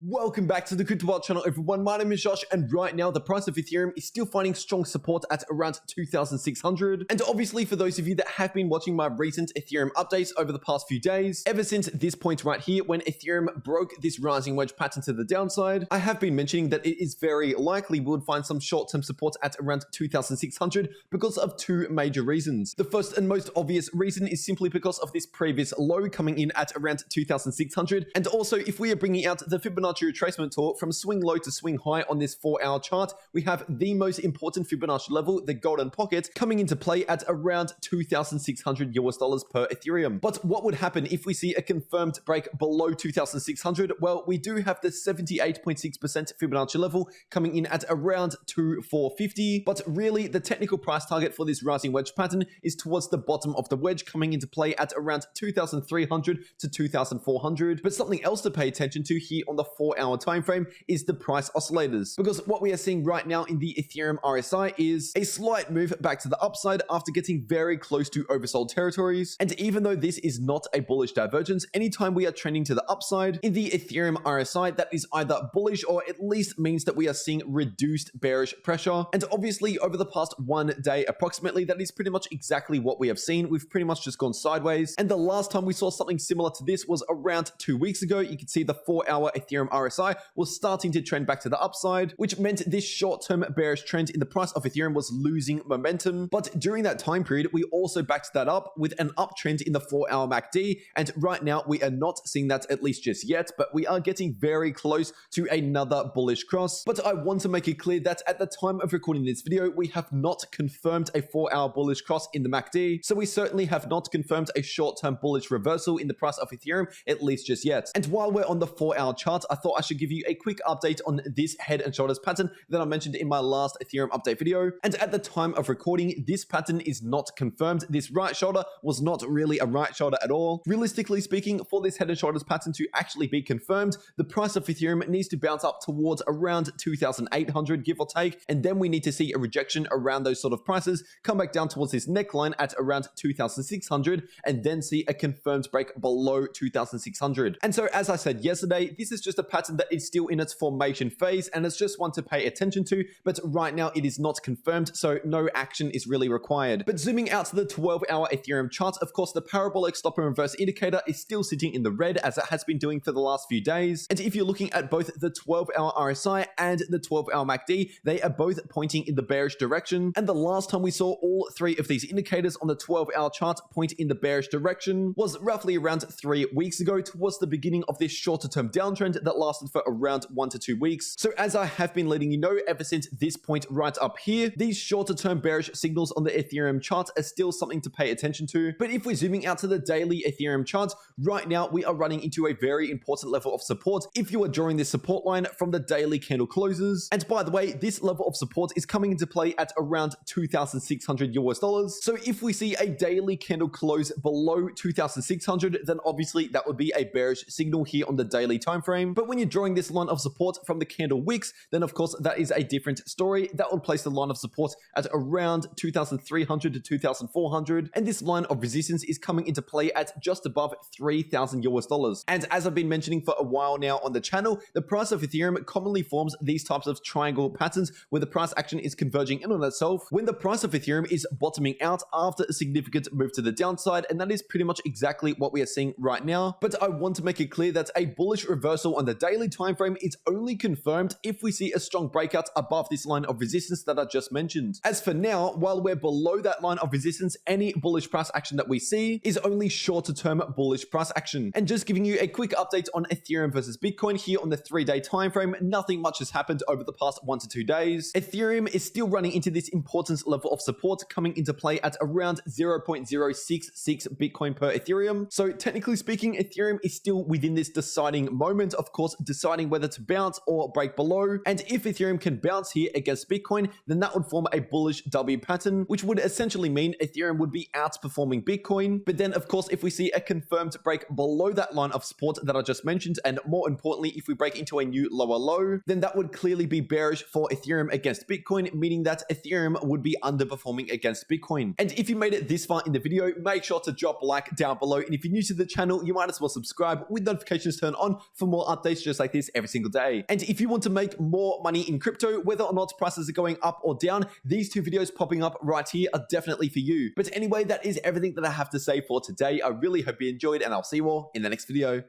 Welcome back to the cryptowrld channel, everyone. My name is Josh, and right now the price of Ethereum is still finding strong support at around 2,600. And obviously, for those of you that have been watching my recent Ethereum updates over the past few days, ever since this point right here, when Ethereum broke this rising wedge pattern to the downside, I have been mentioning that it is very likely we would find some short-term support at around 2,600 because of two major reasons. The first and most obvious reason is simply because of this previous low coming in at around 2,600, and also if we are bringing out the Fibonacci retracement tool from swing low to swing high on this 4-hour chart, we have the most important Fibonacci level, the golden pocket, coming into play at around $2,600 per Ethereum. But what would happen if we see a confirmed break below 2,600? Well, we do have the 78.6% Fibonacci level coming in at around 2,450, but really the technical price target for this rising wedge pattern is towards the bottom of the wedge, coming into play at around 2,300 to 2,400. But something else to pay attention to here on the 4-hour time frame is the price oscillators, because what we are seeing right now in the Ethereum RSI is a slight move back to the upside after getting very close to oversold territories. And even though this is not a bullish divergence, anytime we are trending to the upside in the Ethereum RSI, that is either bullish or at least means that we are seeing reduced bearish pressure. And obviously over the past 1 day approximately, that is pretty much exactly what we have seen. We've pretty much just gone sideways, and the last time we saw something similar to this was around 2 weeks ago. You can see the 4-hour Ethereum RSI was starting to trend back to the upside, which meant this short-term bearish trend in the price of Ethereum was losing momentum. But during that time period, we also backed that up with an uptrend in the 4-hour MACD, and right now we are not seeing that, at least just yet, but we are getting very close to another bullish cross. But I want to make it clear that at the time of recording this video, we have not confirmed a 4-hour bullish cross in the MACD, so we certainly have not confirmed a short-term bullish reversal in the price of Ethereum, at least just yet. And while we're on the 4-hour chart, I thought I should give you a quick update on this head and shoulders pattern that I mentioned in my last Ethereum update video. And at the time of recording, this pattern is not confirmed. This right shoulder was not really a right shoulder at all. Realistically speaking, for this head and shoulders pattern to actually be confirmed, the price of Ethereum needs to bounce up towards around 2,800, give or take, and then we need to see a rejection around those sort of prices, come back down towards this neckline at around 2,600, and then see a confirmed break below 2,600. And so, as I said yesterday, this is just a pattern that is still in its formation phase, and it's just one to pay attention to, but right now it is not confirmed, so no action is really required. But zooming out to the 12-hour Ethereum chart, of course, the parabolic stop and reverse indicator is still sitting in the red, as it has been doing for the last few days. And if you're looking at both the 12-hour RSI and the 12-hour MACD, they are both pointing in the bearish direction. And the last time we saw all three of these indicators on the 12-hour chart point in the bearish direction was roughly around 3 weeks ago, towards the beginning of this shorter-term downtrend that lasted for around 1 to 2 weeks. So as I have been letting you know ever since this point right up here, these shorter-term bearish signals on the Ethereum chart are still something to pay attention to. But if we're zooming out to the daily Ethereum chart, right now we are running into a very important level of support if you are drawing this support line from the daily candle closes. And by the way, this level of support is coming into play at around $2,600. So if we see a daily candle close below 2,600, then obviously that would be a bearish signal here on the daily time frame. But when you're drawing this line of support from the candle wicks, then of course that is a different story. That would place the line of support at around 2,300 to 2,400, and this line of resistance is coming into play at just above $3,000. And as I've been mentioning for a while now on the channel, the price of Ethereum commonly forms these types of triangle patterns where the price action is converging in on itself when the price of Ethereum is bottoming out after a significant move to the downside, and that is pretty much exactly what we are seeing right now. But I want to make it clear that a bullish reversal on the daily time frame is only confirmed if we see a strong breakout above this line of resistance that I just mentioned. As for now, while we're below that line of resistance, any bullish price action that we see is only shorter term bullish price action. And just giving you a quick update on Ethereum versus Bitcoin here on the 3-day time frame, nothing much has happened over the past 1 to 2 days. Ethereum is still running into this important level of support coming into play at around 0.066 Bitcoin per Ethereum. So technically speaking, Ethereum is still within this deciding moment, of course, deciding whether to bounce or break below. And if Ethereum can bounce here against Bitcoin, then that would form a bullish W pattern, which would essentially mean Ethereum would be outperforming Bitcoin. But then, of course, if we see a confirmed break below that line of support that I just mentioned, and more importantly, if we break into a new lower low, then that would clearly be bearish for Ethereum against Bitcoin, meaning that Ethereum would be underperforming against Bitcoin. And if you made it this far in the video, make sure to drop a like down below. And if you're new to the channel, you might as well subscribe with notifications turned on for more updates updates just like this every single day. And if you want to make more money in crypto, whether or not prices are going up or down, these two videos popping up right here are definitely for you. But anyway, that is everything that I have to say for today. I really hope you enjoyed, and I'll see you all in the next video.